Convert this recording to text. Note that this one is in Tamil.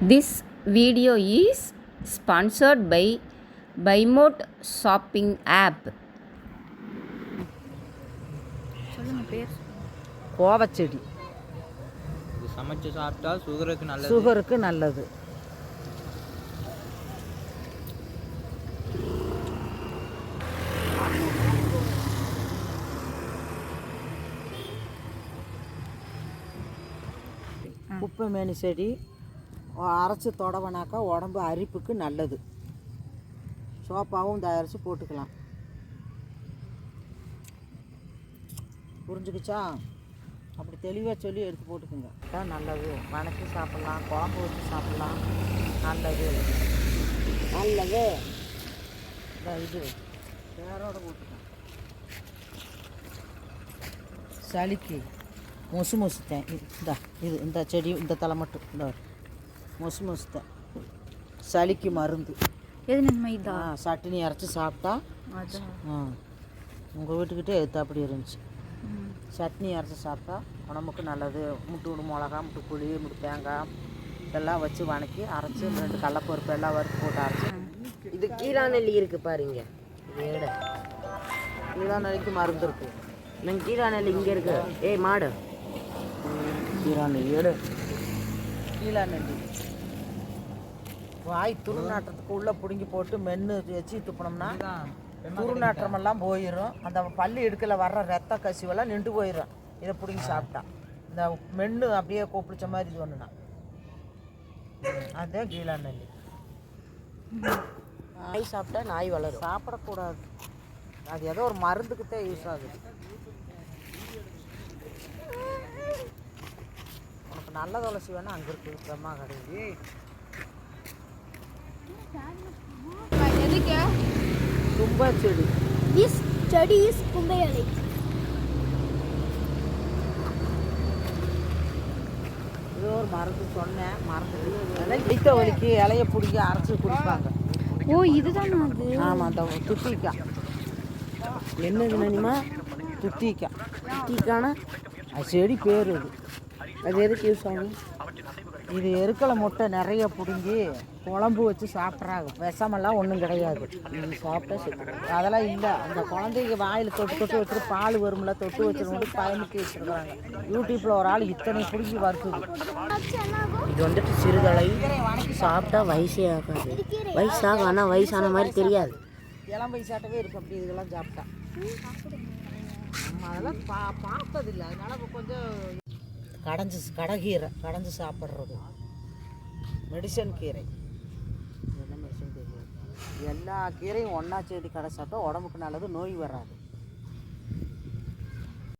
This video is sponsored by Buymote shopping app. சொல்லுங்க பேர். கோவச்செடி இது சமைச்சு சாப்பிட்டா சுகருக்கு நல்லது. சுகருக்கு நல்லது. குப்பைமேனி செடி அரைச்சி தொடவனாக்கா உடம்பு அரிப்புக்கு நல்லது. சோப்பாவும் தயாரித்து போட்டுக்கலாம். புரிஞ்சுக்கிச்சா? அப்படி தெளிவாக சொல்லி எடுத்து போட்டுக்குங்க. அதான் நல்லது. வணக்கி சாப்பிட்லாம், குழம்பு வச்சு சாப்பிட்லாம். நல்லது நல்லது. இது வேரோட போட்டுக்கோங்க. சளிக்கு மொசு மொசுத்தேன். இது இந்த செடி இந்த தலை மட்டும் இந்த மொசு மொசுத்தேன். சளிக்கு மருந்து. எது மைதா சட்னி அரைச்சி சாப்பிட்டா உங்கள் வீட்டுக்கிட்டே எடுத்து அப்படி இருந்துச்சு. சட்னி அரைச்சி சாப்பிட்டா உடம்புக்கு நல்லது. முட்டு மிளகா, முட்டு புளி, முட்டு தேங்காய் இதெல்லாம் வச்சு வணக்கி அரைச்சி 2 கடலப்பருப்பு எல்லாம் வறுத்து போட்டு அரைச்சி. இது கீழாநெல்லி இருக்கு பாருங்க. ஏட கீழாநெல்லிக்கு மருந்து இருக்கு. நாங்கள் கீழாநெல்லி இங்கே இருக்கு. ஏய் மாடு கீழாநெல்லி எடு. கீழாநெல்லி வாய் துருநாற்றத்துக்கு உள்ளே பிடுங்கி போட்டு மென்று வச்சு துப்பினோம்னா துருநாற்றமெல்லாம் போயிடும். அந்த பள்ளி இடுக்கில் வர்ற ரத்த கசிவெல்லாம் நின்று போயிடும். இதை பிடுங்கி சாப்பிட்டா இந்த மென்று அப்படியே கூப்பிடிச்ச மாதிரி சொன்னா அதே கீழாநெல்லி. நாய் சாப்பிட்டா நாய் வளரும். சாப்பிடக்கூடாது. அது ஏதோ ஒரு மருந்துக்குத்தான் யூஸ் ஆகுது. உனக்கு நல்ல துளசி வேணால் அங்கே இருக்குது. பிரம்மா கிடையாது. தும்பை செடி. This study is Kumbayali. இது ஒரு மருந்து சொன்னேன், மறந்துட்டு. இட்ட வலிக்கு இலைய பிடிக்கி அரைச்சி குடிப்பாங்க. ஓ இதுதான் அது. ஆமாம், அந்த துத்திக்காய். என்னது நனிமா? துத்திக்காய். டீக்கான அது செடி பேர். அது எதுக்கு யூஸ் ஆகும்? இது எருக்கலை முட்டை நிறைய பிடுங்கி குழம்பு வச்சு சாப்பிட்றாங்க. விஷமெல்லாம் ஒன்றும் கிடையாது. இது சாப்பிட்டா செத்து. அதெல்லாம் இல்லை. அந்த குழந்தைக்கு வாயில் தொட்டு தொட்டு வச்சுட்டு பால் வரும்ல, தொட்டு வச்சுட்டு பயணிக்கு வச்சுருக்குறாங்க. யூடியூப்பில் ஒரு ஆள் இத்தனை பிடிச்சி வறுக்குது. இது வந்துட்டு சிறுதலை சாப்பிட்டா வயசே ஆகாது. வயசாகும், ஆனால் வயசான மாதிரி தெரியாது. இளம் வயசாட்டவே இருக்கும் அப்படி இதெல்லாம் சாப்பிட்டா. நம்ம அதெல்லாம் பார்த்ததில்லை. அதனால் கொஞ்சம் கடகீரை கடைஞ்சி சாப்பிட்றது. மெடிசன் கீரை. என்ன மெடிசன் தெரியாது. எல்லா கீரையும் ஒன்றா செடி கடை சாப்பிட்டா உடம்புக்கு நல்லது, நோய் வராது.